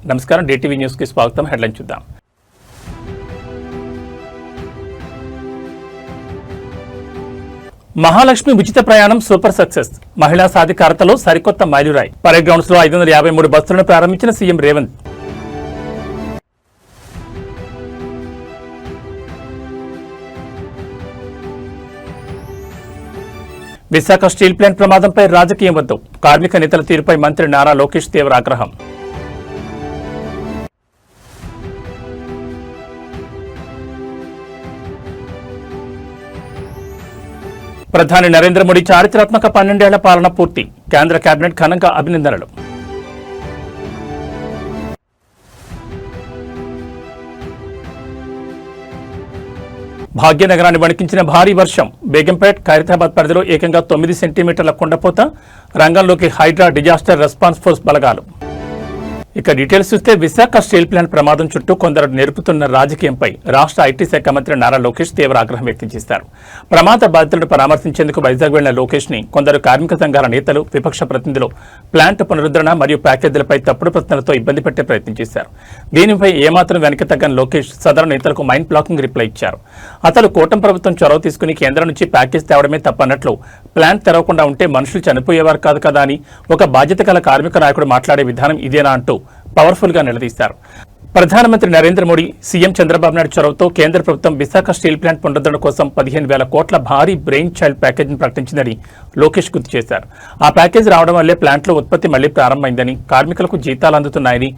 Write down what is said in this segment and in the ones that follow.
నమస్కారం, DTV news కి స్వాగతం. హెడ్లైన్ చూద్దాం. మహాలక్ష్మి ఉచిత ప్రయాణం సూపర్ సక్సెస్. మహిళా సాధికారతలో సరికొత్త మైలురాయి. పరేడ్ గ్రౌండ్స్ లో 553 బస్సులను ప్రారంభించిన CM Revanth. Visakha steel plant ప్రమాదంపై రాజకీయం వద్దు. కార్మిక నేతల తీరుపై మంత్రి నారా లోకేష్ తీవ్ర ఆగ్రహం. ప్రధాని నరేంద్ర మోడీ చారిత్రాత్మక 12 ఏళ్ల పాలన పూర్తి. కేంద్ర కేబినెట్ ఘనంగా అభినందనలు. భాగ్యనగరాన్ని వణికించిన భారీ వర్షం. బేగంపేట్, ఖైరతాబాద్ పరిధిలో ఏకంగా 9 సెంటీమీటర్ల కుండపోత. రంగంలోకి హైడ్రా డిజాస్టర్ రెస్పాన్స్ ఫోర్స్ బలగాలు. ఇక డీటెయిల్స్ చూస్తే, విశాఖ స్టీల్ ప్లాంట్ ప్రమాదం చుట్టూ కొందరు నేర్పుతున్న రాజకీయంపై రాష్ట్ర ఐటీ శాఖ మంత్రి నారా లోకేష్ తీవ్ర ఆగ్రహం వ్యక్తం చేశారు. ప్రమాద బాధితులను పరామర్శించేందుకు వైజాగ్ వెళ్లిన లోకేష్ ని కొందరు కార్మిక సంఘాల నేతలు, విపక్ష ప్రతినిధులు ప్లాంట్ పునరుద్ధరణ మరియు ప్యాకేజీలపై తప్పుడు ప్రశ్నలతో ఇబ్బంది పెట్టే ప్రయత్నం చేశారు. దీనిపై ఏమాత్రం వెనక్కి తగ్గని లోకేష్ సదరు నేతలకు మైండ్ బ్లాకింగ్ రిప్లై ఇచ్చారు. అతను కూటమి ప్రభుత్వం చొరవ తీసుకుని కేంద్రం నుంచి ప్యాకేజ్ తేవడమే తప్పన్నట్లు, ప్లాంట్ తెరవకుండా ఉంటే మనుషులు చనిపోయేవారు కాదు కదా అని ఒక బాధ్యత గల కార్మిక నాయకుడు మాట్లాడే విధానం ఇదేనా అంటూ పవర్ఫుల్ గా నిలదీశారు. ప్రధానమంత్రి నరేంద్ర మోడీ, సీఎం చంద్రబాబు నాయుడు చొరవతో కేంద్ర ప్రభుత్వం విశాఖ స్టీల్ ప్లాంట్ పునరుద్ధరణ కోసం 15,000 కోట్ల భారీ బ్రెయిన్ చైల్డ్ ప్యాకేజీని ప్రకటించిందని లోకేష్ గుర్తు చేశారు. ఆ ప్యాకేజీ రావడం వల్లే ప్లాంట్లో ఉత్పత్తి మళ్లీ ప్రారంభమైందని, కార్మికులకు జీతాలు అందుతున్నాయని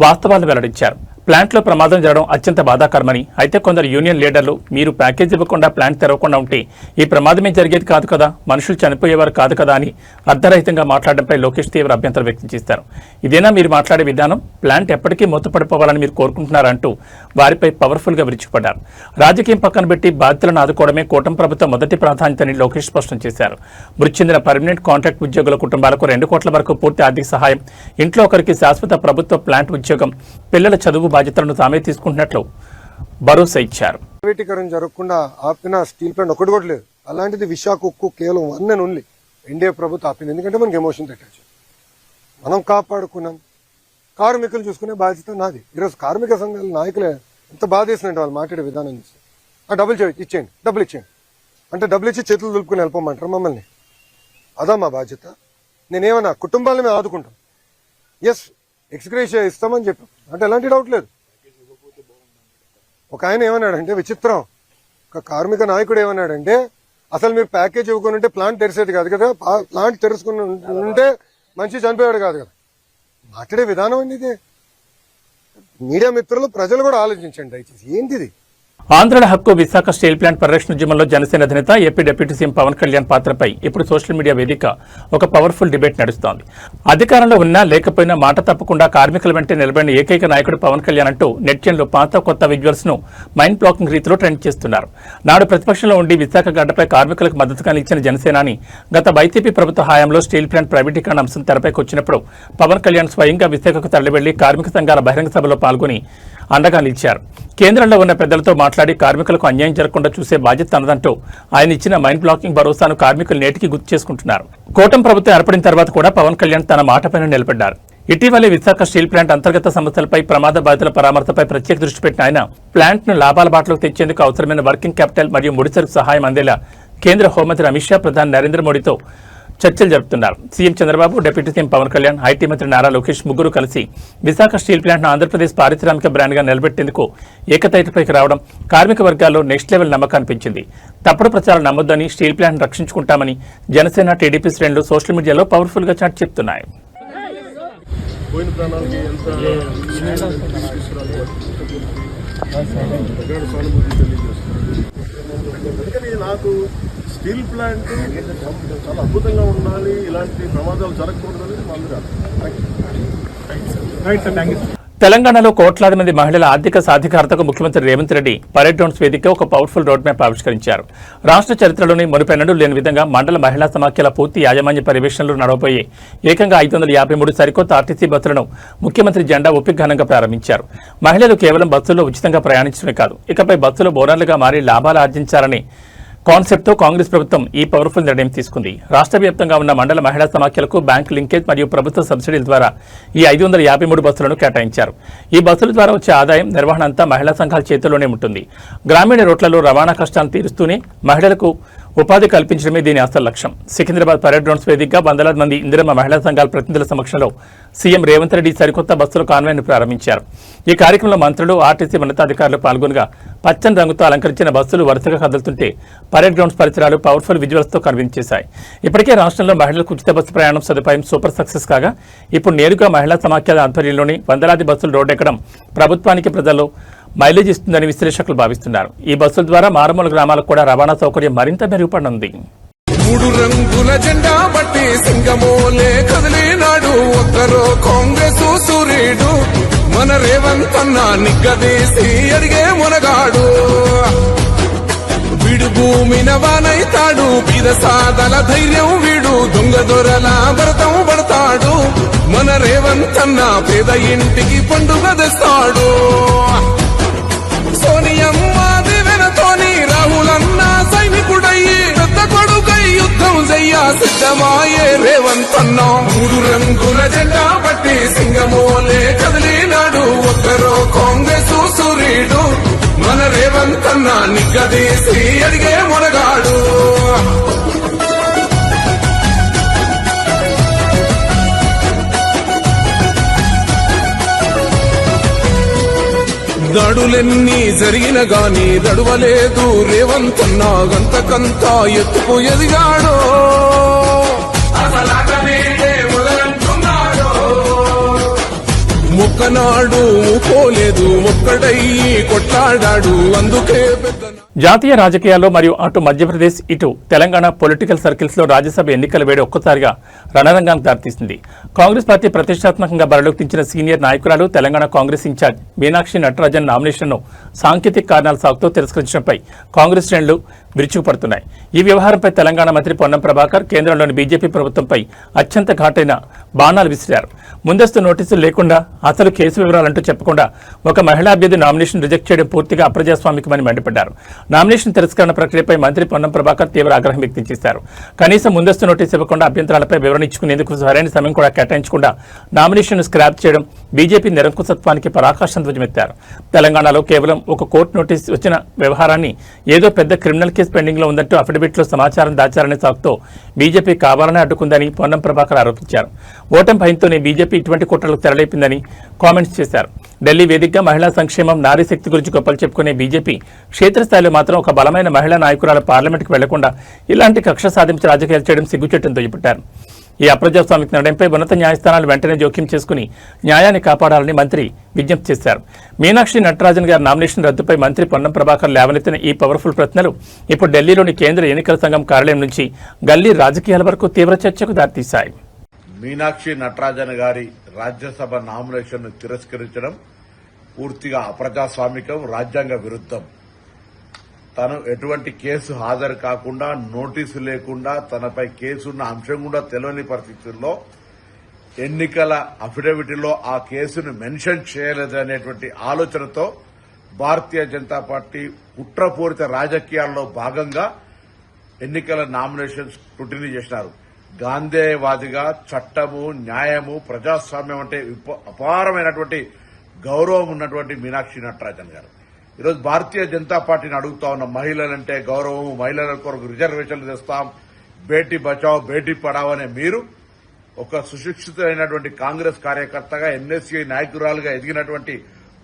వాస్తవాలు వెల్లడించారు. ప్లాంట్లో ప్రమాదం జరగడం అత్యంత బాధాకరమని, అయితే కొందరు యూనియన్ లీడర్లు మీరు ప్యాకేజ్ ఇవ్వకుండా ప్లాంట్ తెరవకుండా ఉంటే ఈ ప్రమాదమే జరిగేది కాదు కదా, మనుషులు చనిపోయేవారు కాదు కదా అని అర్ధరహితంగా మాట్లాడడంపై లోకేష్ తీవ్ర అభ్యంతరం వ్యక్తం చేశారు. ఇదేనా మీరు మాట్లాడే విధానం? ప్లాంట్ ఎప్పటికీ మూతపడిపోవాలని మీరు కోరుకుంటున్నారంటూ వారిపై పవర్ఫుల్ గా విరుచుకుపడ్డారు. రాజకీయం పక్కన పెట్టి బాధితులను ఆదుకోవడమే కూటమి ప్రభుత్వం మొదటి ప్రాధాన్యతని లోకేష్ స్పష్టం చేశారు. మృతి చెందిన పర్మనెంట్ కాంట్రాక్ట్ ఉద్యోగుల కుటుంబాలకు 2 కోట్ల వరకు పూర్తి ఆర్థిక సహాయం, ఇంట్లో ఒకరికి శాశ్వత ప్రభుత్వ ప్లాంట్ ఉద్యోగం, పిల్లల చదువు బాధ్యతలను తామే తీసుకుంటున్నట్లు భరోసా ఇచ్చారు. ప్రైవేటీకరణ జరగకుండా ఆపిన స్టీల్ ప్లాంట్ ఒకటి కూడా లేదు. అలాంటిది విశాఖ ఉక్కు కేవలం 1 and only ఎన్డీఏ ప్రభుత్వం ఆపింది. ఎందుకంటే మనకి ఎమోషన్ అటాచ్. మనం కాపాడుకున్నాం, కార్మికులు చూసుకునే బాధ్యత నాది. ఈరోజు కార్మిక సంఘాల నాయకులే ఎంత బాధ వేసినట్టు వాళ్ళు మాట్లాడే విధానం చూసి, డబ్బులు ఇచ్చేయండి, డబ్బులు ఇచ్చేయండి అంటే డబ్బులు ఇచ్చి చేతులు దులుపుకుని వెళ్ళిపోమంటారు మమ్మల్ని. అదా మా బాధ్యత? నేనేమన్నా కుటుంబాలను మేము ఆదుకుంటాం, ఎస్ ఎక్స్గ్రేషియా ఇస్తామని చెప్పాం అంటే ఎలాంటి డౌట్ లేదు. ఒక ఆయన ఏమన్నాడంటే విచిత్రం, ఒక కార్మిక నాయకుడు ఏమన్నాడంటే అసలు మీరు ప్యాకేజ్ ఇవ్వకుండా ఉంటే ప్లాంట్ తెరిసేది కాదు కదా, ప్లాంట్ తెరుచుకుని ఉంటే మనిషి చనిపోయాడు కాదు కదా. మాట్లాడే విధానం అండి ఇదే. మీడియా మిత్రులు, ప్రజలు కూడా ఆలోచించండి దయచేసి, ఏంటిది? ఆంధ్రుల హక్కు విశాఖ స్టీల్ ప్లాంట్ పరిరక్షణ ఉద్యమంలో జనసేన అధినేత AP deputy CM Pawan Kalyan పాత్రపై ఇప్పుడు సోషల్ మీడియా వేదిక ఒక పవర్ఫుల్ డిబేట్ నడుస్తోంది. అధికారంలో ఉన్నా లేకపోయినా మాట తప్పకుండా కార్మికుల వెంటే నిలబడిన ఏకైక నాయకుడు పవన్ కళ్యాణ్ అంటూ నెట్జన్లు పాత కొత్త విజువల్స్ ను మైండ్ బ్లాకింగ్ రీతిలో ట్రెండ్ చేస్తున్నారు. నాడు ప్రతిపక్షంలో ఉండి విశాఖ గడ్డపై కార్మికులకు మద్దతుగా నిలిచిన జనసేనాని గత వైసీపీ ప్రభుత్వ హయాంలో స్టీల్ ప్లాంట్ ప్రైవేటీకరణ అంశం తెరపైకి వచ్చినప్పుడు పవన్ కళ్యాణ్ స్వయంగా విశాఖకు తరలివెళ్లి కార్మిక సంఘాల బహిరంగ సభలో పాల్గొని అండగా నిలిచారు. కేంద్రంలో ఉన్న పెద్దలతో మాట్లాడి కార్మికులకు అన్యాయం జరగకుండా చూసే బాధ్యత తనదంటూ ఆయన ఇచ్చిన మైండ్ బ్లాకింగ్ భరోసాను కార్మికులు నేటికి గుర్తు చేసుకుంటున్నారు. కూటమి ప్రభుత్వం ఏర్పడిన తర్వాత కూడా పవన్ కళ్యాణ్ తన మాటపైన నిలబడ్డారు. ఇటీవలే విశాఖ స్టీల్ ప్లాంట్ అంతర్గత సమస్యలపై, ప్రమాద బాధితుల పరామర్శపై ప్రత్యేక దృష్టి పెట్టిన ఆయన ప్లాంట్ ను లాభాల బాటలోకి తెచ్చేందుకు అవసరమైన వర్కింగ్ క్యాపిటల్ మరియు ముడిసరుకు సహాయం అందేలా కేంద్ర హోంమంత్రి అమిత్ షా, ప్రధాని నరేంద్ర మోడీతో చర్చలు జరుపుతున్నారు. CM Chandrababu, deputy CM Pawan Kalyan, IT మంత్రి నారా లోకేష్ ముగ్గురు కలిసి విశాఖ స్టీల్ ప్లాంట్ ను ఆంధ్రప్రదేశ్ పారిశ్రామిక బ్రాండ్ గా నిలబెట్టేందుకు ఏకతాటిపైకి రావడం కార్మిక వర్గాల్లో నెక్స్ట్ లెవెల్ నమ్మకాన్ని పెంచింది. తప్పుడు ప్రచారం నమ్మొద్దని, స్టీల్ ప్లాంట్ రక్షించుకుంటామని జనసేన, టీడీపీ శ్రేణులు సోషల్ మీడియాలో పవర్ఫుల్ గా చాటి చెప్తున్నాయి. స్టీల్ ప్లాంట్ చాలా అద్భుతంగా ఉండాలి, ఇలాంటి ప్రమాదాలు జరగకూడదని తెలంగాణలో కోట్లాది మంది మహిళల ఆర్థిక సాధికారతకు ముఖ్యమంత్రి రేవంత్ రెడ్డి పరేడ్ గ్రౌండ్స్ వేదిక ఒక పవర్ఫుల్ రోడ్ మ్యాప్ ఆవిష్కరించారు. రాష్ట్ర చరిత్రలోని మునుపెన్నడూ లేని విధంగా మండల మహిళా సమాఖ్యల పూర్తి యాజమాన్య పర్యవేక్షణలో నడవబోయే ఏకంగా 553 సరికొత్త ఆర్టీసీ బస్సులను ముఖ్యమంత్రి జెండా ఊపి ఘనంగా ప్రారంభించారు. మహిళలు కేవలం బస్సుల్లో ఉచితంగా ప్రయాణించడమే కాదు, ఇకపై బస్సులు బోనర్లుగా మారి లాభాలు ఆర్జించాలని కాన్సెప్ట్ తో కాంగ్రెస్ ప్రభుత్వం ఈ పవర్ఫుల్ నిర్ణయం తీసుకుంది. రాష్ట్ర వ్యాప్తంగా ఉన్న మండల మహిళా సమాఖ్యలకు బ్యాంక్ లింకేజ్ మరియు ప్రభుత్వ సబ్సిడీల ద్వారా ఈ 553 బస్సులను కేటాయించారు. ఈ బస్సుల ద్వారా వచ్చే ఆదాయం నిర్వహణ అంతా మహిళా సంఘాల చేతుల్లోనే ఉంటుంది. గ్రామీణ రోడ్లలో రవాణా కష్టాలను తీరుస్తూనే మహిళలకు ఉపాధి కల్పించడమే దీని అసలు లక్ష్యం. సికింద్రాబాద్ పరేడ్ గ్రౌండ్స్ వేదికగా వందలాది మంది ఇందిరమ్మ మహిళా సంఘాల ప్రతినిధుల సమక్షంలో సీఎం రేవంత్ రెడ్డి సరికొత్త బస్సుల కాన్వాయ్ను ప్రారంభించారు. ఈ కార్యక్రమంలో మంత్రులు, ఆర్టీసీ ఉన్నతాధికారులు పాల్గొనగా పచ్చని రంగుతో అలంకరించిన బస్సులు వరుసగా కదులుతుంటే పరేడ్ గ్రౌండ్స్ పరిసరాలు పవర్ఫుల్ విజువల్స్ తో కనిపించేశాయి. ఇప్పటికే రాష్ట్రంలో మహిళలకు ఉచిత బస్సు ప్రయాణం సదుపాయం సూపర్ సక్సెస్ కాగా ఇప్పుడు నేరుగా మహిళా సమాఖ్యల ఆధ్వర్యంలోని వందలాది బస్సులు రోడ్డెక్కడం ప్రభుత్వానికి ప్రజల్లో మైలేజ్ ఇస్తుందని విశ్లేషకులు భావిస్తున్నారు. ఈ బస్సుల ద్వారా మారుమూల గ్రామాలకు కూడా రవాణా సౌకర్యం మరింత మెరుగుపడనుంది. 3 రంగుల జెండా బట్టి సింగమోలే కదిలినాడు ఒక్కరో కాంగ్రెస్ సూర్యుడు మన రేవంత్ అన్న నిగ్గదీసి అడిగే మునగాడు. వీడు భూమిన వానైతాడు బీద సాదల ధైర్యం వీడు దొంగ దొరల భరతం పడతాడు. మన రేవంత్ అన్న పేద ఇంటికి పండుగ తెస్తాడు. సోనియమ్మ దివెనతోని రాహులన్న సైనికుడయ్యి పెద్ద కొడుకై యుద్ధం చెయ్య సిద్ధమాయే రేవంత్ అన్న. 3 రంగుల జెండా బట్టి సింగమోలే కదిలినాడు ఒక్కరో కాంగ్రెస్ సూర్యుడు మన రేవంత్ అన్న నిగ్గదీసి అడిగే మునగాడు. దాడులెన్ని జరిగిన గాని దడువలేదు రేవంత్ అన్న గంతకంతా ఎత్తుకు ఎదిగాడో. మొక్కనాడు పోలేదు ఒక్కడయ్యి కొట్లాడాడు అందుకే పెద్ద. జాతీయ రాజకీయాల్లో మరియు అటు మధ్యప్రదేశ్ ఇటు తెలంగాణ పొలిటికల్ సర్కిల్స్ లో రాజ్యసభ ఎన్నికల వేడి ఒక్కసారిగా రణరంగానికి దారితీసింది. కాంగ్రెస్ పార్టీ ప్రతిష్టాత్మకంగా బరిలోకి దించిన సీనియర్ నాయకురాలు తెలంగాణ కాంగ్రెస్ ఇన్ఛార్జ్ మీనాక్షి నటరాజన్ నామినేషన్ను సాంకేతిక కారణాల సాకుతో తిరస్కరించడంపై కాంగ్రెస్ శ్రేణులు విరుచుకుపడుతున్నాయి. ఈ వ్యవహారంపై తెలంగాణ మంత్రి పొన్నం ప్రభాకర్ కేంద్రంలోని బీజేపీ ప్రభుత్వంపై అత్యంత ఘాటైన బాణాలు విసిరారు. ముందస్తు నోటీసులు లేకుండా అసలు కేసు వివరాలంటూ చెప్పకుండా ఒక మహిళా అభ్యర్థి నామినేషన్ రిజెక్ట్ చేయడం పూర్తిగా అప్రజాస్వామికమని మండిపడ్డారు. నామినేషన్ తిరస్కరణ ప్రక్రియపై మంత్రి పొన్నం ప్రభాకర్ తీవ్ర ఆగ్రహం వ్యక్తం చేశారు. కనీసం ముందస్తు నోటీసు ఇవ్వకుండా అభ్యంతరాలపై వివరణ ఇచ్చుకునేందుకు సరైన సమయం కూడా కేటాయించకుండా నామినేషన్ స్క్రాప్ చేయడం బీజేపీ నిరంకుశత్వానికి పరాకాష్ఠం ధ్వజమెత్తారు. తెలంగాణలో కేవలం ఒక కోర్టు నోటీసు వచ్చిన వ్యవహారాన్ని ఏదో పెద్ద క్రిమినల్ కేసు పెండింగ్ లో ఉందంటూ అఫిడవిట్లో సమాచారం దాచారనే సాకుతో బీజేపీ కావాలనే అడ్డుకుందని పొన్నం ప్రభాకర్ ఆరోపించారు. ఓటమి భయంతోనే బీజేపీ ఇటువంటి కుట్రలకు తెరలేపిందని కామెంట్స్ చేశారు. ఢిల్లీ వేదికగా మహిళా సంక్షేమం, నారీ శక్తి గురించి గొప్పలు చెప్పుకునే బీజేపీ క్షేత్రస్థాయిలో మాత్రం ఒక బలమైన మహిళా నాయకురాలు పార్లమెంట్కి వెళ్లకుండా ఇలాంటి కక్ష సాధించి రాజకీయాలు చేయడం సిగ్గుచెట్టును దుయ్యబట్టారు. ఈ అప్రజాస్వామిక నిర్ణయంపై ఉన్నత న్యాయస్థానాలు వెంటనే జోక్యం చేసుకుని న్యాయాన్ని కాపాడాలని మంత్రి విజ్ఞప్తి చేశారు. మీనాక్షి నటరాజన్ గారి నామినేషన్ రద్దుపై మంత్రి పొన్నం ప్రభాకర్ లేవనెత్తిన ఈ పవర్ఫుల్ ప్రశ్నలు ఇప్పుడు ఢిల్లీలోని కేంద్ర ఎన్నికల సంఘం కార్యాలయం నుంచి గల్లీ రాజకీయాల వరకు తీవ్ర చర్చకు దారితీశాయి. మీనాక్షి నటరాజన్ గారి రాజ్యసభ నామినేషన్ ను తిరస్కరించడం పూర్తిగా అప్రజాస్వామికం, రాజ్యాంగ విరుద్ధం. తను ఎటువంటి కేసు హాజరు కాకుండా, నోటీసు లేకుండా, తనపై కేసున్న అంశం కూడా తెలియని పరిస్థితుల్లో ఎన్నికల అఫిడవిట్లో ఆ కేసును మెన్షన్ చేయలేదనేటువంటి ఆలోచనతో భారతీయ జనతా పార్టీ కుట్రపూరిత రాజకీయాల్లో భాగంగా ఎన్నికల నామినేషన్ స్క్రూటినీ చేసినారు. గాంధేయవాదిగా చట్టము, న్యాయము, ప్రజాస్వామ్యం అంటే అపారమైనటువంటి గౌరవం ఉన్నటువంటి మీనాక్షి నటరాజన్ గారు ఈరోజు భారతీయ జనతా పార్టీని అడుగుతా ఉన్న మహిళలంటే గౌరవం, మహిళల కొరకు రిజర్వేషన్లు తెస్తాం, బేటీ బచావ్ బేటీ పడావ్ అనే మీరు ఒక సుశిక్షితులైనటువంటి కాంగ్రెస్ కార్యకర్తగా, ఎన్ఎస్సీ నాయకురాలుగా ఎదిగినటువంటి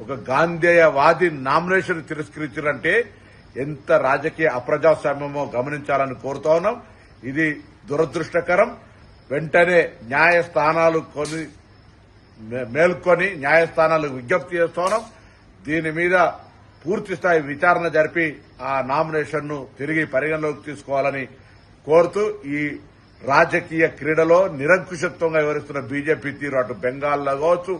ఒక గాంధేయవాది నామినేషన్ తిరస్కరించారంటే ఎంత రాజకీయ అప్రజాస్వామ్యమో గమనించాలని కోరుతా ఉన్నాం. ఇది దురదృష్టకరం. వెంటనే న్యాయస్థానాలు మేల్కొని న్యాయస్థానాలకు విజ్ఞప్తి చేస్తున్నాం. దీని మీద పూర్తిస్థాయి విచారణ జరిపి ఆ నామినేషన్ ను తిరిగి పరిగణలోకి తీసుకోవాలని కోరుతూ ఈ రాజకీయ క్రీడలో నిరంకుశత్వంగా వివరిస్తున్న బీజేపీ తీరు అటు బెంగాల్లో కావచ్చు,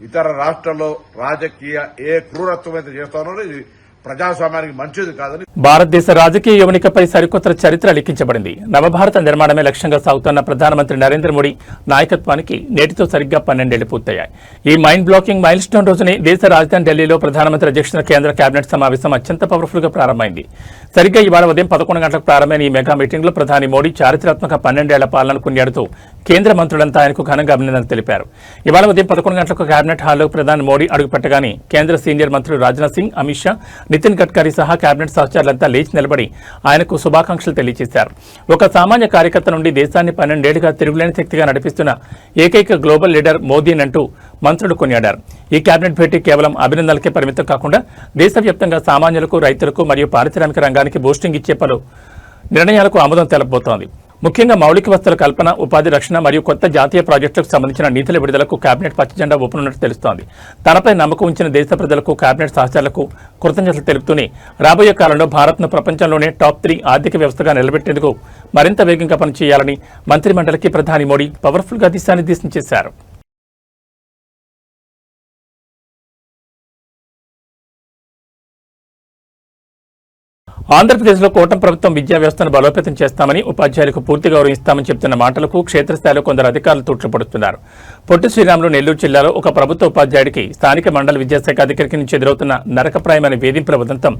ఇతర రాష్ట్రాల్లో రాజకీయ ఏ క్రూరత్వం అయితే చేస్తా ఉన్నారో ఇది ప్రజాస్వామ్యానికి మంచిది కాదని భారతదేశ రాజకీయ యువనికపై సరికొత్త చరిత్ర లిఖించబడింది. నవభారత నిర్మాణమే లక్ష్యంగా సాగుతున్న ప్రధానమంత్రి నరేంద్ర మోడీ నాయకత్వానికి నేటితో సరిగ్గా 12 ఏళ్లు పూర్తయ్యాయి. ఈ మైండ్ బ్లాకింగ్ మైల్ స్టోన్ రోజునే దేశ రాజధాని ఢిల్లీలో ప్రధానమంత్రి అధ్యక్షతన కేంద్ర కేబినెట్ సమావేశం అత్యంత పవర్ఫుల్ గా ప్రారంభమైంది. సరిగ్గా ఇవాళ ఉదయం 11 గంటలకు ప్రారంభమైన ఈ మెగా మీటింగ్ లో ప్రధాని మోడీ చారిత్రాత్మక 12 ఏళ్ల పాలనను కొనియాడుతూ కేంద్ర మంత్రులంతా ఆయనకు ఘనంగా అభినందనలు తెలిపారు. ఇవాళ ఉదయం 11 గంటలకు కేబినెట్ హాల్లో ప్రధాని మోడీ అడుగుపెట్టగానే కేంద్ర సీనియర్ మంత్రులు రాజ్నాథ్ సింగ్, అమిత్ షా, నితిన్ గడ్కరీ సహా కేబినెట్ సహచరులంతా లేచి నిలబడి ఆయనకు శుభాకాంక్షలు తెలియజేశారు. ఒక సామాన్య కార్యకర్త నుండి దేశాన్ని 12 ఏళ్లుగా తిరుగులేని శక్తిగా నడిపిస్తున్న ఏకైక గ్లోబల్ లీడర్ మోదీనంటూ మంత్రులు కొనియాడారు. ఈ కేబినెట్ భేటీ కేవలం అభినందనలకే పరిమితం కాకుండా దేశవ్యాప్తంగా సామాన్యులకు, రైతులకు మరియు పారిశ్రామిక రంగానికి బూస్టింగ్ ఇచ్చే పలు నిర్ణయాలకు ఆమోదం తెలపబోతోంది. ముఖ్యంగా మౌలిక వసతుల కల్పన, ఉపాధి రక్షణ మరియు కొత్త జాతీయ ప్రాజెక్టులకు సంబంధించిన నిధుల విడుదలకు కేబినెట్ పచ్చజెండా ఊపనున్నట్టు తెలుస్తోంది. తనపై నమ్మకం ఉంచిన దేశ ప్రజలకు, కేబినెట్ సహచరులకు కృతజ్ఞతలు తెలుపుతూనే రాబోయే కాలంలో భారత్ను ప్రపంచంలోనే టాప్ 3 ఆర్థిక వ్యవస్థగా నిలబెట్టేందుకు మరింత వేగంగా పనిచేయాలని మంత్రిమండలికి ప్రధాని మోడీ పవర్ఫుల్ గా దిశానిర్దేశం చేశారు. ఆంధ్రప్రదేశ్లో కూటమి ప్రభుత్వం విద్యా వ్యవస్థను బలోపేతం చేస్తామని, ఉపాధ్యాయులకు పూర్తి గౌరవం ఇస్తామని చెబుతున్న మాటలకు క్షేత్రస్థాయిలో కొందరు అధికారులు తూట్లపడుతున్నారు. పొట్టి శ్రీరాములు నెల్లూరు జిల్లాలో ఒక ప్రభుత్వ ఉపాధ్యాయుడికి స్థానిక మండల విద్యాశాఖ అధికారికి నుంచి ఎదురవుతున్న నరకప్రాయమైన వేధింపుల ఉదంతం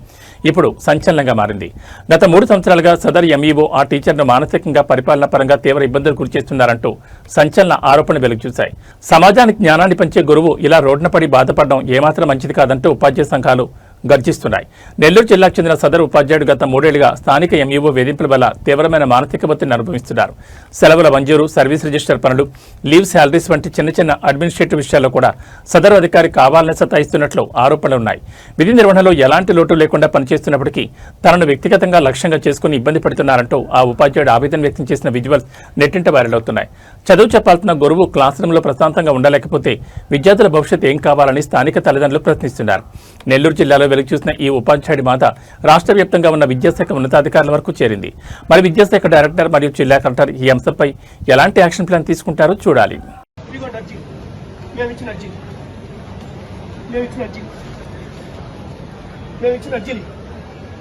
ఇప్పుడు సంచలనంగా మారింది. గత 3 సంవత్సరాలుగా సదర్ ఎంఈఓ ఆ టీచర్ను మానసికంగా, పరిపాలనా పరంగా తీవ్ర ఇబ్బందులు గురిచేస్తున్నారంటూ సంచలన ఆరోపణలు వెలుగుచూశాయి. సమాజానికి జ్ఞానాన్ని పంచే గురువు ఇలా రోడ్డున పడి బాధపడడం ఏమాత్రం మంచిది కాదంటూ ఉపాధ్యాయ సంఘాలు గర్జిస్తున్నాయి. నెల్లూరు జిల్లాకు చెందిన సదరు ఉపాధ్యాయుడు గత 3 ఏళ్లుగా స్థానిక ఎంఈఓ వేధింపుల వల్ల తీవ్రమైన మానసిక ఒత్తిడిని అనుభవిస్తున్నారు. సెలవుల మంజూరు, సర్వీస్ రిజిస్టర్ పనులు, లీవ్ శాలరీస్ వంటి చిన్న అడ్మినిస్ట్రేటివ్ విషయాల్లో కూడా సదరు అధికారి కావాలని సతాయిస్తున్నట్లు ఆరోపణలున్నాయి. విధి నిర్వహణలో ఎలాంటి లోటు లేకుండా పనిచేస్తున్నప్పటికీ తనను వ్యక్తిగతంగా లక్ష్యంగా చేసుకుని ఇబ్బంది పడుతున్నారంటూ ఆ ఉపాధ్యాయుడు ఆవేదన వ్యక్తం చేసిన విజువల్స్ నెట్టింట వైరల్ అవుతున్నాయి. చదువు చెప్పాల్సిన గురువు క్లాస్ రూమ్లో ప్రశాంతంగా ఉండలేకపోతే విద్యార్థుల భవిష్యత్తు ఏం కావాలని స్థానిక తల్లిదండ్రులు ప్రశ్నిస్తున్నారు. నెల్లూరు జిల్లాలో వెలుగు చూసిన ఈ ఉపాధ్యాయుడి బాధ రాష్ట్ర వ్యాప్తంగా ఉన్న విద్యాశాఖ ఉన్నతాధికారుల వరకు చేరింది. మరి విద్యాశాఖ డైరెక్టర్ మరియు జిల్లా కలెక్టర్ ఈ అంశంపై ఎలాంటి యాక్షన్ ప్లాన్ తీసుకుంటారో చూడాలి.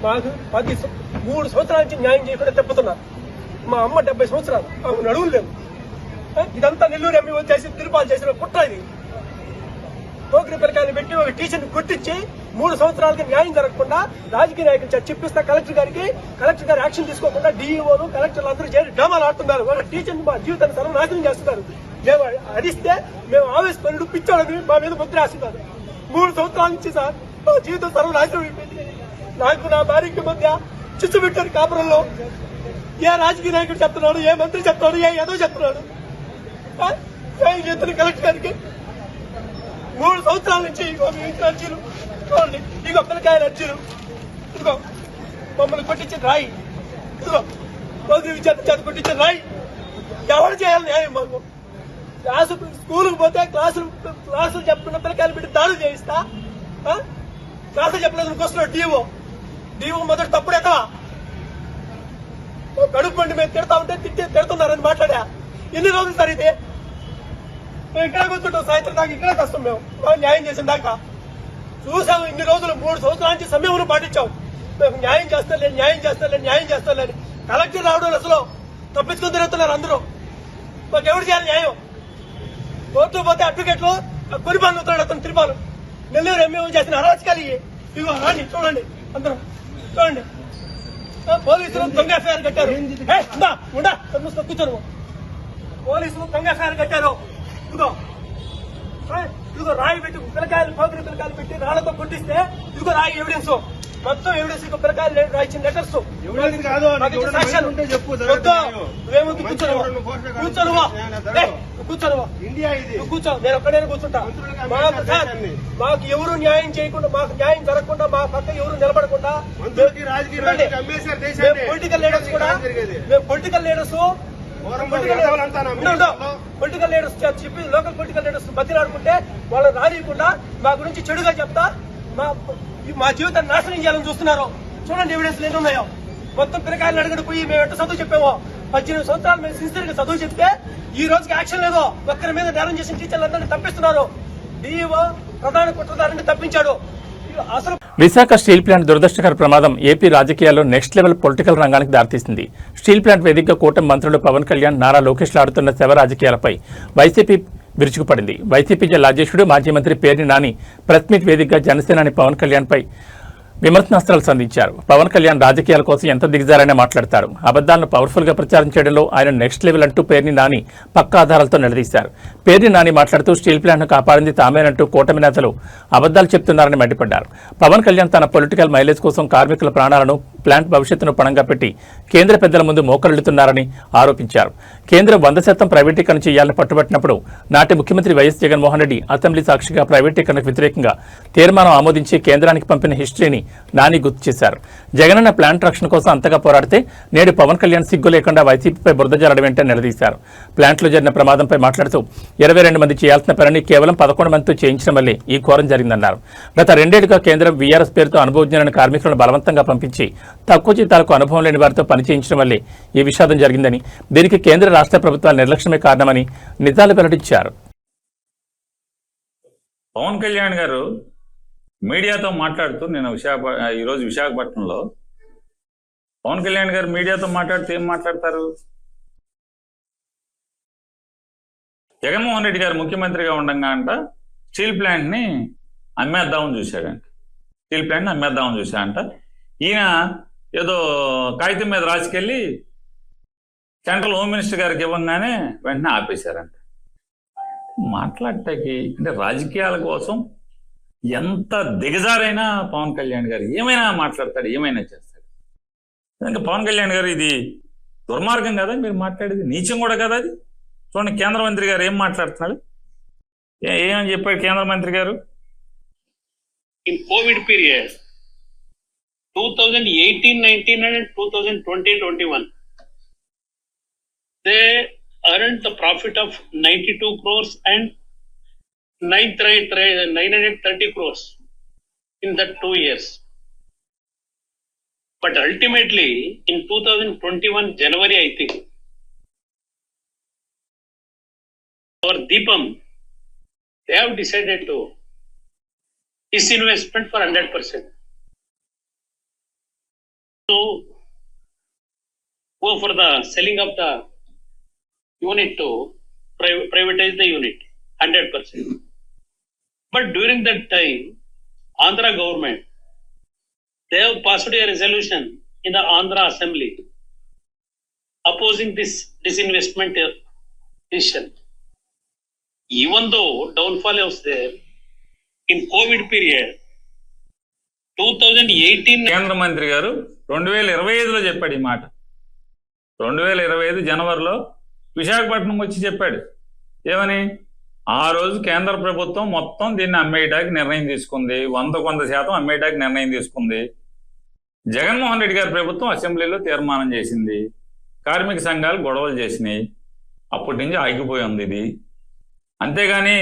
మాకు 3 సంవత్సరాల నుంచి న్యాయం చేయకుండా తెప్పుతున్నారు. మా అమ్మ 70 సంవత్సరాలు నడువులు లేవు. ఇదంతా నెల్లూరు ఎంఈ వచ్చేసి తిరుపాలు చేసిన కుట్ర. ఇది పోకిరి పిల్లకాయలు పెట్టి ఒక టీచర్ని కొట్టించి 3 సంవత్సరాలకి న్యాయం జరగకుండా రాజకీయ నాయకులు చెప్పిస్తా కలెక్టర్ గారు యాక్షన్ తీసుకోకుండా డీఈఓలు, కలెక్టర్లు అందరూ చేరి డ్రామాలు ఆడుతున్నారు. వాళ్ళ టీచర్ని మా జీవితాన్ని సర్వనాశనం చేస్తున్నారు. మేము అడిస్తే మేము ఆవేశపరుడు పిచ్చోడని మా మీద ముద్ర వేస్తున్నారు. 3 సంవత్సరాల నుంచి సార్ మా జీవితం సర్వనాశనం అయిపోయింది. నాకు నా భార్యకి మధ్య చిచ్చు పెట్టారు కాపురంలో. ఏ రాజకీయ నాయకుడు చెప్తున్నాడు, ఏ మంత్రి చెప్తున్నాడు, ఏ ఏదో చెప్తున్నాడు. కలెక్టర్ గారికి 3 సంవత్సరాల నుంచి అర్జీలు చూడండి. ఇదిగో పిల్లకాయల అర్జీలు, ఇదిగో మమ్మల్ని కొట్టించిన రాయి, ఇదిగో రోజు విద్యార్థి చేత కొట్టించిన రాయి. ఎవరు చేయాలి న్యాయం? మాకు స్కూల్కి పోతే క్లాసులు చెప్తున్న పిల్లకాయలు పెట్టి దాడులు చేయిస్తా. క్లాసులు చెప్పలేదు వస్తున్నాడు డిఓ మొదటి తప్పుడు ఎక్కవా కడుపు పండి మేము తిడతా ఉంటే తిడుతున్నారని మాట్లాడా. ఎన్ని రోజులు సార్ ఇది? మేము ఇక్కడ కూర్చుంటాం సాయంత్రం దాకా, ఇక్కడే కష్టం. మేము న్యాయం చేసిన దాకా చూసాము. ఇన్ని రోజులు 3 సంవత్సరాల నుంచి సమయం పాటించాం. మేము న్యాయం చేస్తాం. కలెక్టర్ రావడం అసలు తప్పించుకొని తిరుగుతున్నారు అందరూ. మాకు ఎవరు చేయాలి న్యాయం? కోర్టు పోతే అడ్వకేట్లు కొరిపాలు అవుతున్నాడు అతను తిరుపాలు. నెల్లూరు ఎంఏ చేసిన అరాచకాలు ఇగో రాండి చూడండి, అందరూ చూడండి. పోలీసులు దొంగ ఎఫ్ఐఆర్ కట్టారు. కూర్చోను. పోలీసులు దొంగ ఎఫ్ఐఆర్ కట్టారు. ఇదిగో రాయి పెట్టి పిల్లకాయలు, పోకిరి పిల్లకాయలు పెట్టి రాళ్లతో కొట్టిస్తే ఇదిగో రాయి ఎవిడెన్స్, మొత్తం ఎవిడెన్స్. ఇక పిల్లకాయలు రాయించిన లెటర్స్ కూర్చో. నేను ఒక్కడే కూర్చుంటా. మాకు ఎవరు న్యాయం చేయకుండా, మాకు న్యాయం జరగకుండా, మా పక్క ఎవరు నిలబడకుండా పొలిటికల్ లీడర్స్ చెప్పి లోకల్ పొలిటికల్ లీడర్స్ బతిలాడుకుంటే వాళ్ళు రానియకుండా మా గురించి చెడుగా చెప్తా మా జీవితాన్ని నాశనం చేయాలని చూస్తున్నారు. చూడండి ఎవిడెన్స్ ఏమి ఉన్నాయో. మొత్తం పిల్లకాయలు అడుగుడు పోయి మేము ఎట్ట చదువు చెప్పామో. 18 సంవత్సరాలు మేము సిన్సియర్ గా చదువు చెప్తే ఈ రోజుకి యాక్షన్ లేదో. ఒక్కరి మీద నేరం చేసిన టీచర్లందరినీ తప్పిస్తున్నారు. డిఈఓ ప్రధాన కుట్రదారుని తప్పించాడు. అసలు విశాఖ స్టీల్ ప్లాంట్ దురదృష్టకర ప్రమాదం ఏపీ రాజకీయాల్లో నెక్స్ట్ లెవెల్ పొలిటికల్ రంగానికి దారితీసింది. స్టీల్ ప్లాంట్ వేదికగా కూటమి మంత్రులు పవన్ కళ్యాణ్, నారా లోకేష్ ఆడుతున్న శవ రాజకీయాలపై వైసీపీ విరుచుకుపడింది. వైసీపీ జిల్లా అధ్యక్షుడు మాజీ మంత్రి పేర్ని నాని ప్రెస్ మీట్ వేదికగా జనసేనాని పవన్ కళ్యాణ్పై విమర్శనాస్త్రాలు సంధించారు. పవన్ కళ్యాణ్ రాజకీయాల కోసం ఎంత దిగజారైనా మాట్లాడతారు. అబద్దాలను పవర్ఫుల్ గా ప్రచారం చేయడంలో ఆయన నెక్స్ట్ లెవెల్ అంటూ పేర్ని నాని పక్కా ఆధారాలతో నిలదీశారు. పేర్ని నాని మాట్లాడుతూ స్టీల్ ప్లాంట్ను కాపాడింది తామేనంటూ కూటమి నేతలు అబద్దాలు చెప్తున్నారని మండిపడ్డారు. పవన్ కళ్యాణ్ తన పొలిటికల్ మైలేజ్ కోసం కార్మికుల ప్రాణాలను, ప్లాంట్ భవిష్యత్తును పణంగా పెట్టి కేంద్ర పెద్దల ముందు మోకరిల్లుతున్నారని ఆరోపించారు. కేంద్రం 100% ప్రైవేటీకరణ చేయాలని పట్టుబట్టినప్పుడు నాటి ముఖ్యమంత్రి వైఎస్ జగన్మోహన్ రెడ్డి అసెంబ్లీ సాక్షిగా ప్రైవేటీకరణకు వ్యతిరేకంగా తీర్మానం ఆమోదించి కేంద్రానికి పంపిన హిస్టరీని నాని గుర్తు చేశారు. జగనన్న ప్లాంట్ రక్షణ కోసం అంతగా పోరాడితే నేడు పవన్ కళ్యాణ్ సిగ్గు లేకుండా వైసీపీపై బురద జల్లడం వెంటనే నిలదీశారు. ప్లాంట్లో జరిగిన ప్రమాదంపై మాట్లాడుతూ 22 మంది చేయాల్సిన పనిని కేవలం 11 మందితో చేయించడం వల్లే ఈ ఘోరం జరిగిందన్నారు. గత 2 ఏళ్లుగా కేంద్రం వీఆర్ఎస్ పేరుతో అనుభవజ్ఞులైన కార్మికులను బలవంతంగా పంపించి తక్కువ జీతాలకు అనుభవం లేని వారితో పని చేయించడం వల్లే ఈ విషాదం జరిగిందని, దీనికి కేంద్ర రాష్ట్ర ప్రభుత్వాల నిర్లక్ష్యమే కారణమని నిజాలు వెల్లడించారు. పవన్ కళ్యాణ్ గారు మీడియాతో మాట్లాడుతూ ఈరోజు విశాఖపట్నంలో పవన్ కళ్యాణ్ గారు మీడియాతో మాట్లాడుతూ ఏం మాట్లాడతారు? జగన్మోహన్ రెడ్డి గారు ముఖ్యమంత్రిగా ఉండగా అంట స్టీల్ ప్లాంట్ని అమ్మేద్దామని చూశాడంట. స్టీల్ ప్లాంట్ని అమ్మేద్దామని చూశాడంట. ఈయన ఏదో కాగితం మీద రాసుకెళ్ళి సెంట్రల్ హోమ్ మినిస్టర్ గారికి ఇవ్వగానే వెంటనే ఆపేశారంట. మాట్లాడటానికి అంటే రాజకీయాల కోసం ఎంత దిగజారైనా పవన్ కళ్యాణ్ గారు ఏమైనా మాట్లాడతాడు, ఏమైనా చేస్తాడు. ఇంకా పవన్ కళ్యాణ్ గారు ఇది దుర్మార్గం కదా మీరు మాట్లాడేది, నీచం కూడా కదా అది. చూడండి కేంద్ర మంత్రి గారు ఏం మాట్లాడుతున్నాడు, ఏమని చెప్పాడు కేంద్ర మంత్రి గారు? In Covid period 2018-19 and 2020-21 they earned the profit of 92 crores and 930 crores in that 2 years. But ultimately in 2021 January, I think, our Deepam, they have decided to disinvestment for 100%. To go for the selling of the unit to privatize the unit 100%. But during that time, Andhra government, they have passed a resolution in the Andhra Assembly opposing this disinvestment decision. Even though downfall was there, in COVID period, 2018 కేంద్ర మంత్రి గారు 2025లో చెప్పాడు ఈ మాట. 2025 జనవరిలో విశాఖపట్నం వచ్చి చెప్పాడు. ఏమని? ఆ రోజు కేంద్ర ప్రభుత్వం మొత్తం దీన్ని అమ్మేయడానికి నిర్ణయం తీసుకుంది, 100% అమ్మేయడానికి నిర్ణయం తీసుకుంది. జగన్మోహన్ రెడ్డి గారి ప్రభుత్వం అసెంబ్లీలో తీర్మానం చేసింది, కార్మిక సంఘాలు గొడవలు చేసినాయి, అప్పటి నుంచి ఆగిపోయి ఉంది ఇది. అంతేగాని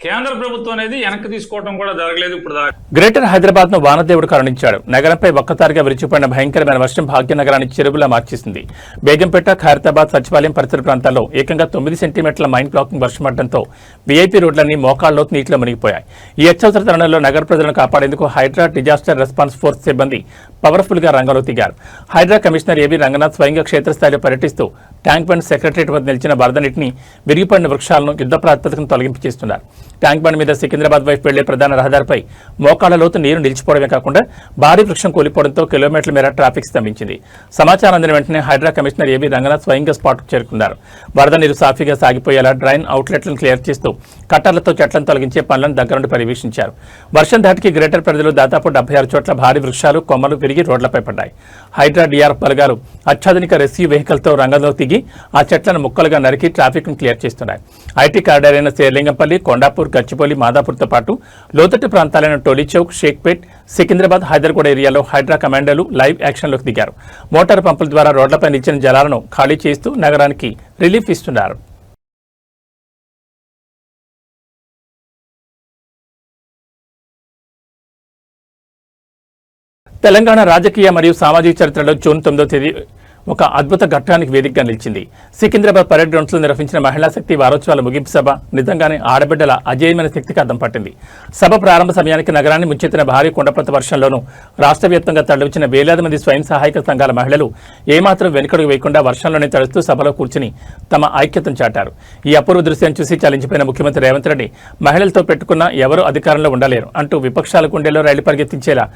కేంద్ర ప్రభుత్వం అనేది వెనక్కి తీసుకోవడం కూడా జరగలేదు ఇప్పుడు దాకా. గ్రేటర్ హైదరాబాద్ ను వానదేవుడు కరుణించాడు. నగరంపై ఒక్కసారిగా విరిచిపడిన భయంకరమైన వర్షం భాగ్యనగరాన్ని చెరువులా మార్చేసింది. బేగంపేట, ఖైరతాబాద్, సచివాలయం పరిసర ప్రాంతాల్లో ఏకంగా 9 సెంటీమీటర్ల మైండ్ బ్లాకింగ్ వర్షం పడడంతో వీఐపీ రోడ్లన్నీ మోకాళ్లలోతు నీటిలో మునిగిపోయాయి. ఈ అత్యవసర తరుణంలో నగర ప్రజలను కాపాడేందుకు హైడ్రా డిజాస్టర్ రెస్పాన్స్ ఫోర్స్ సిబ్బంది పవర్ఫుల్ గా రంగంలో దిగారు. హైడ్రా కమిషనర్ ఏబీ రంగనాథ్ స్వయంగా క్షేత్రస్థాయిలో పర్యటిస్తూ ట్యాంక్ బండ్ సెక్రటరియట్ వద్ద నిలిచిన వరద నీటిని, విరిగిపడిన వృక్షాలను యుద్ధ ప్రాతిపదికన తొలగింపు చేస్తున్నారు. ట్యాంక్ బండ్ మీద సికింద్రాబాద్ వైపు వెళ్లే ప్రధాన రహదారిపై మోకాళ్ల లోతు నీరు నిలిచిపోవడమే కాకుండా భారీ వృక్షం కూలిపోవడంతో కిలోమీటర్ల మేర ట్రాఫిక్ స్తంభించింది. సమాచారం అందిన వెంటనే హైడ్రా కమిషనర్ ఏబీ రంగనాథ్ స్వయంగా స్పాట్కు చేరుకున్నారు. వరద నీరు సాఫీగా సాగిపోయేలా డ్రైన్ అవుట్లెట్లను క్లియర్ చేస్తూ కట్టర్లతో చెట్లను తొలగించే పనులను దగ్గరుండి పర్యవేక్షించారు. వర్షం ధాటికి గ్రేటర్ పరిధిలో దాదాపు 76 చోట్ల భారీ వృక్షాలు, కొమ్మలు విరిగి రోడ్లపై పడ్డాయి. హైడ్రా డిఆర్ఎఫ్ బలగాలు అత్యాధునిక రెస్క్యూ వెహికల్తో రంగంలో దిగి ఆ చెట్లను ముక్కలుగా నరికి ట్రాఫిక్ ను క్లియర్ చేస్తున్నాయి. ఐటీ కారిడార్ అయిన శేర్లింగంపల్లి, కొండాపూర్, గచ్చిబౌలి, మాదాపూర్తో పాటు లోతట్టు ప్రాంతాలైన టోలీ చౌక్, షేక్పేట్, సికింద్రాబాద్, హైదర్గూడ ఏరియాలో హైడ్రా కమాండోలు లైవ్ యాక్షన్లోకి దిగారు. మోటార్ పంపుల ద్వారా రోడ్లపై నిలిచిన జలాలను ఖాళీ చేస్తూ నగరానికి రిలీఫ్ ఇస్తున్నారు. తెలంగాణ రాజకీయ మరియు సామాజిక చరిత్రలో జూన్ 9వ తేదీ ఒక అద్భుత ఘట్టానికి వేదికగా నిలిచింది. సికింద్రాబాద్ పరేడ్ గ్రౌండ్స్ లో నిర్వహించిన మహిళా శక్తి వారోత్సవాల ముగింపు సభ నిజంగానే ఆడబిడ్డల అజేయమైన శక్తికి అద్దం పట్టింది. సభ ప్రారంభ సమయానికి నగరాన్ని ముంచెత్తిన భారీ కొండపర్త వర్షంలోనూ రాష్ట్ర వ్యాప్తంగా తరలివచ్చిన వేలాది మంది స్వయం సహాయక సంఘాల మహిళలు ఏమాత్రం వెనుకడుగు వేయకుండా వర్షంలోనే తడుస్తూ సభలో కూర్చుని తమ ఐక్యతను చాటారు. ఈ అపూర్వ దృశ్యాన్ని చూసి చలించిపోయిన ముఖ్యమంత్రి రేవంత్ రెడ్డి మహిళలతో పెట్టుకున్న ఎవరూ అధికారంలో ఉండలేరు అంటూ విపక్షాల గుండెల్లో రైలు పరిగెత్తించేలా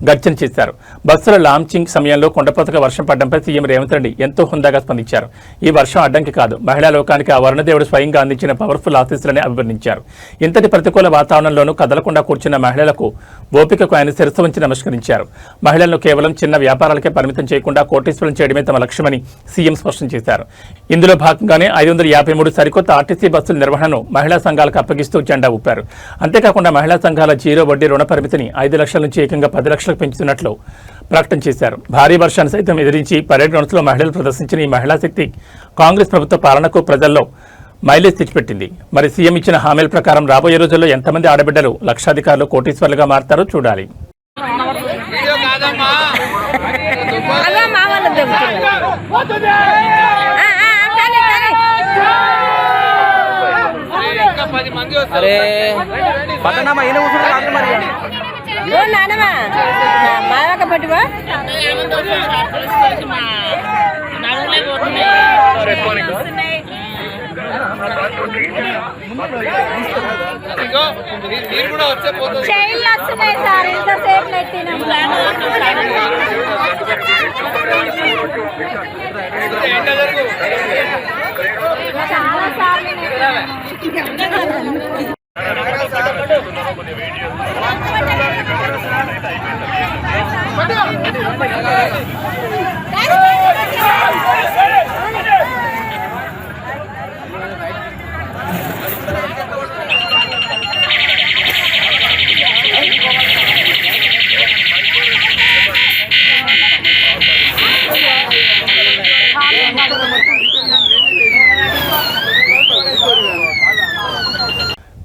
గర్జన చేశారు. బస్సుల లాంచింగ్ సమయంలో కొండపోతగా వర్షం పడడంపై సీఎం రేవంత్ రెడ్డి ఎంతో హుందాగా స్పందించారు. ఈ వర్షం అడ్డంకి కాదు, మహిళా లోకానికి ఆ వరుణదేవుడు స్వయంగా అందించిన పవర్ఫుల్ ఆశీస్సులని అభివర్ణించారు. ఇంతటి ప్రతికూల వాతావరణంలోనూ కదలకుండా కూర్చున్న మహిళలకు ఓపికకు ఆయన శిరస్సు వంచి నమస్కరించారు. మహిళలను కేవలం చిన్న వ్యాపారాలకే పరిమితం చేయకుండా కోటీశ్వరం చేయడమే తమ లక్ష్యమని సీఎం స్పష్టం చేశారు. ఇందులో భాగంగానే 553 సరికొత్త ఆర్టీసీ బస్సుల నిర్వహణను మహిళా సంఘాలకు అప్పగిస్తూ జెండా ఊపారు. అంతేకాకుండా మహిళా సంఘాల జీరో వడ్డీ రుణ పరిమితిని 5 లక్షల నుంచి ఏకంగా 10 లక్షలకు పెంచుతున్నట్లు ప్రకటన చేశారు. భారీ వర్షాన్ని సైతం ఎదిరించి పరేడ్ గ్రౌండ్స్ లో మహిళలు ప్రదర్శించిన ఈ మహిళా శక్తి కాంగ్రెస్ ప్రభుత్వ పాలనకు ప్రజల్లో మైలేజ్ తెచ్చిపెట్టింది. మరి సీఎం ఇచ్చిన హామీల ప్రకారం రాబోయే రోజుల్లో ఎంతమంది ఆడబిడ్డలు లక్షాధికారులు కోటీశ్వర్లుగా మారతారో చూడాలి.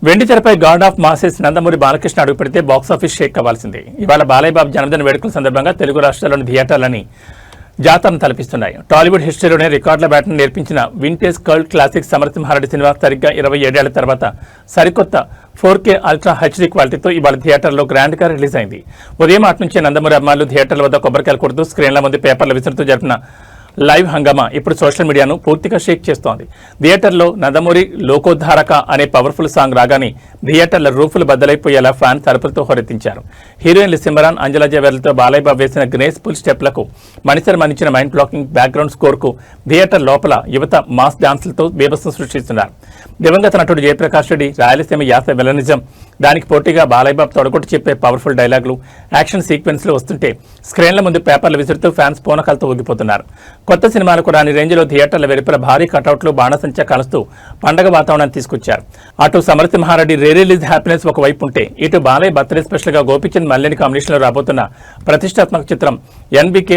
వెండి తెరపై God of masses Nandamuri Balakrishna అడుగుపెడితే బాక్సాఫీస్ షేక్ అవ్వాల్సిందే. ఇవాళ బాలయ్య బాబు జన్మదిన వేడుకల సందర్భంగా తెలుగు రాష్ట్రాల్లోని థియేటర్లని జాతరను తలపిస్తున్నాయి. టాలీవుడ్ హిస్టరీలోనే రికార్డుల బ్యాట్ను నేర్పించిన vintage cult classic Samarasimha Reddy cinema సరిగ్గా 27 ఏళ్ల తర్వాత సరికొత్త 4K అల్ట్రా హెచ్డీ క్వాలిటీతో ఇవాళ థియేటర్లో గ్రాండ్ గా రిలీజ్ అయింది. ఉదయం అటు నుంచే నందమూరి అభిమానులు థియేటర్ల వద్ద కొబ్బరికాయలు కొడుతూ స్క్రీన్ల ముందు పేపర్లు విసురుతూ జరిపిన లైవ్ హంగామా ఇప్పుడు సోషల్ మీడియాను పూర్తిగా షేక్ చేస్తోంది. థియేటర్లో నందమూరి లోకోద్ధారక అనే పవర్ఫుల్ సాంగ్ రాగానే థియేటర్ల రూఫులు బద్దలైపోయేలా ఫ్యాన్ తలుపులతో హోరెత్తించారు. హీరోయిన్లు సిమరాన్, అంజలా జవేర్లతో బాలయ్య బాబు వేసిన గ్రేస్ఫుల్ స్టెప్లకు మణిశర్మ అందించిన మైండ్ బ్లాకింగ్ బ్యాక్గ్రౌండ్ స్కోర్కు థియేటర్ లోపల యువత మాస్ డాన్సులతో బీభత్సం సృష్టిస్తున్నారు. దివంగత నటుడు జయప్రకాష్ రెడ్డి రాయలసీమ యాస విలనిజం, దానికి పోటీగా బాలయ్య బాబు తొడగొట్టి చెప్పే పవర్ఫుల్ డైలాగులు, యాక్షన్ సీక్వెన్స్లు వస్తుంటే స్క్రీన్ల ముందు పేపర్లు విసురుతూ ఫ్యాన్స్ పూనకాలతో ఊగిపోతున్నారు. కొత్త సినిమాలకు రాని రేంజ్లో థియేటర్ల వెలుపల భారీ కటౌట్లు, బాణసంచా కాలుస్తూ పండగ వాతావరణాన్ని తీసుకొచ్చారు. అటు సమరసింహారెడ్డి రీ రిలీజ్ హ్యాపీనెస్ ఒకవైపు ఉంటే, ఇటు బాలయ్య బర్త్డే స్పెషల్ గా గోపిచంద్ మల్లేని కాంబినేషన్లో రాబోతున్న ప్రతిష్టాత్మక చిత్రం NBK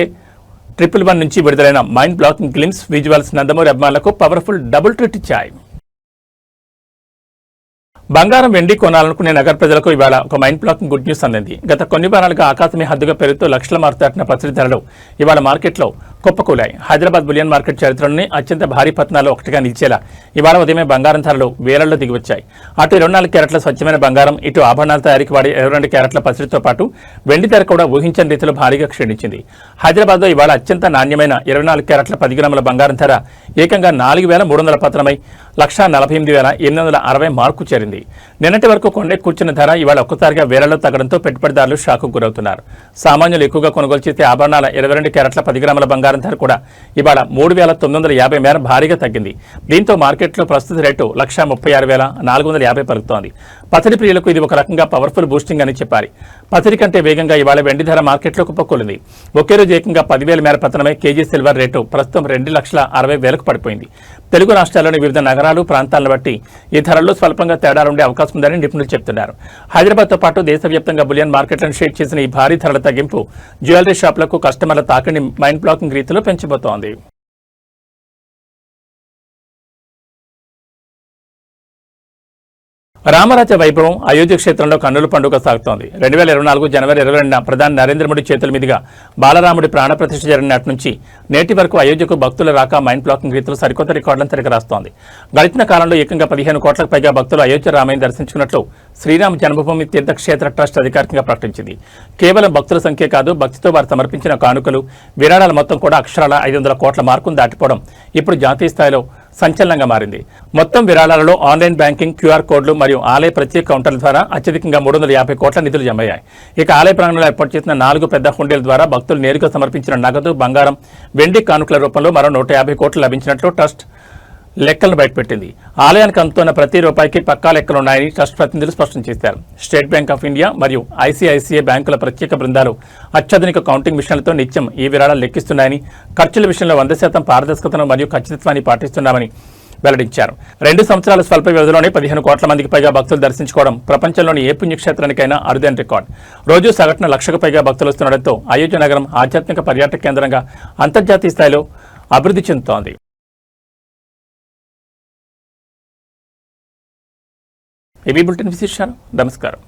111 నుంచి విడుదలైన mind blocking glimpse visuals Nandamuri అభిమానులకు పవర్ఫుల్ డబుల్ ట్రీట్ ఇచ్చాయి. బంగారం, వెండి కొనాలనుకునే నగర ప్రజలకు ఇవాళ ఒక మైండ్ బ్లాకింగ్ గుడ్ న్యూస్ అందింది. గత కొన్ని వారాలుగా ఆకాశమే హద్దుగా పెరుగుతూ లక్షల మారుతాటిన పసిడి ధరలు ఇవాళ మార్కెట్లో కుప్పకూలాయి. హైదరాబాద్ బులియన్ మార్కెట్ చరిత్రలోనే అత్యంత భారీ పతనాల్లో ఒకటిగా నిలిచేలా ఇవాళ ఉదయమే బంగారం ధరలు వేలల్లో దిగివచ్చాయి. అటు 24 క్యారెట్ల స్వచ్ఛమైన బంగారం, ఇటు ఆభరణాల తయారీకి వాడే 22 క్యారెట్ల పసిడితో పాటు వెండి ధర కూడా ఊహించని రీతిలో భారీగా క్షీణించింది. హైదరాబాద్లో ఇవాళ అత్యంత నాణ్యమైన 24 క్యారెట్ల 10 గ్రాముల బంగారం ధర ఏకంగా 4,300 పతనమై 1,48,860 మార్కు చేరింది. నిన్నటి వరకు కొండే కూర్చున్న ధర ఇవాళ ఒక్కసారిగా వేలలో తగ్గడంతో పెట్టుబడిదారులు షాకు గురవుతున్నారు. సామాన్యులు ఎక్కువగా కొనుగోలు చేసే ఆభరణాల 22 క్యారెట్ల 10 గ్రాముల బంగారం ధర కూడా ఇవాళ 3,950 మేర భారీగా తగ్గింది. దీంతో మార్కెట్లో ప్రస్తుత రేటు 1,36,450 పలుకుతోంది. పసిడి ప్రియులకు ఇది ఒక రకంగా పవర్ఫుల్ బూస్టింగ్ అని చెప్పాలి. పసిడి కంటే వేగంగా ఇవాళ వెండి ధర మార్కెట్లో కుప్పకూలింది. ఒకే రోజు ఏకంగా 10,000 మేర పతనమై కేజీ సిల్వర్ రేటు ప్రస్తుతం 2,60,000 పడిపోయింది. తెలుగు రాష్ట్రాల్లోని వివిధ నగరాలు, ప్రాంతాలను బట్టి ఈ ధరల్లో స్వల్పంగా తేడాలుండే అవకాశం ఉందని నిపుణులు చెబుతున్నారు. హైదరాబాద్తో పాటు దేశవ్యాప్తంగా బులియన్ మార్కెట్లను షేక్ చేసిన ఈ భారీ ధరల తగ్గింపు జ్యువెలరీ షాపులకు కస్టమర్ల తాకిడిని మైండ్ బ్లాకింగ్ రీతిలో పెంచబోతోంది. రామరాజ్య వైభవం అయోధ్య క్షేత్రంలో కన్నుల పండుగ సాగుతోంది. 2024 జనవరి 22న ప్రధాని నరేంద్ర మోడీ చేతుల మీదుగా బాలరాముడి ప్రాణప్రతిష్ఠ జరిగిన నాటి నుంచి నేటి వరకు అయోధ్యకు భక్తుల రాక మైండ్ బ్లాకింగ్ రీతిలో సరికొత్త రికార్డులను తిరగరాస్తోంది. గడిచిన కాలంలో ఏకంగా 15 కోట్లకు పైగా భక్తులు అయోధ్య రామయ్యను దర్శించుకున్నట్లు శ్రీరామ జన్మభూమి తీర్థక్షేత్ర ట్రస్ట్ అధికారికంగా ప్రకటించింది. కేవలం భక్తుల సంఖ్య కాదు, భక్తితో వారు సమర్పించిన కానుకలు, విరాళాల మొత్తం కూడా అక్షరాల 500 కోట్ల మార్కును దాటిపోవడం ఇప్పుడు జాతీయ స్థాయిలో సంచలనంగా మారింది. మొత్తం విరాళాలలో ఆన్లైన్ బ్యాంకింగ్, క్యూఆర్ కోడ్లు మరియు ఆలయ ప్రత్యేక కౌంటర్ల ద్వారా అత్యధికంగా 350 కోట్ల నిధులు జమయ్యాయి. ఇక ఆలయ ప్రాంగణంలో ఏర్పాటు చేసిన 4 పెద్ద హుండీల ద్వారా భక్తులు నేరుగా సమర్పించిన నగదు, బంగారం, వెండి కానుకల రూపంలో మరో 150 కోట్లు లభించినట్లు ట్రస్ట్ లెక్కలను బయటపెట్టింది. ఆలయానికి అందుతున్న ప్రతి రూపాయికి పక్కా లెక్కలున్నాయని ట్రస్ట్ ప్రతినిధులు స్పష్టం చేశారు. స్టేట్ బ్యాంక్ ఆఫ్ ఇండియా మరియు ఐసిఐసిఐ బ్యాంకుల ప్రత్యేక బృందాలు అత్యాధునిక కౌంటింగ్ మిషన్లతో నిత్యం ఈ విరాళాలు లెక్కిస్తున్నాయని, ఖర్చుల విషయంలో 100% పారదర్శకతను మరియు ఖచ్చితత్వాన్ని పాటిస్తున్నామని వెల్లడించారు. 2 సంవత్సరాల స్వల్ప వ్యవధిలోనే 15 కోట్ల మందికి పైగా భక్తులు దర్శించుకోవడం ప్రపంచంలోని ఏ పుణ్యక్షేత్రానికైనా అరుదైన రికార్డు. రోజు సగటున 1,00,000కు పైగా భక్తులు వస్తుండటంతో అయోధ్య నగరం ఆధ్యాత్మిక పర్యాటక కేంద్రంగా అంతర్జాతీయ స్థాయిలో అభివృద్ధి చెందుతోంది. ఏబీ బులెటిన్ విశేషాలు. నమస్కారం.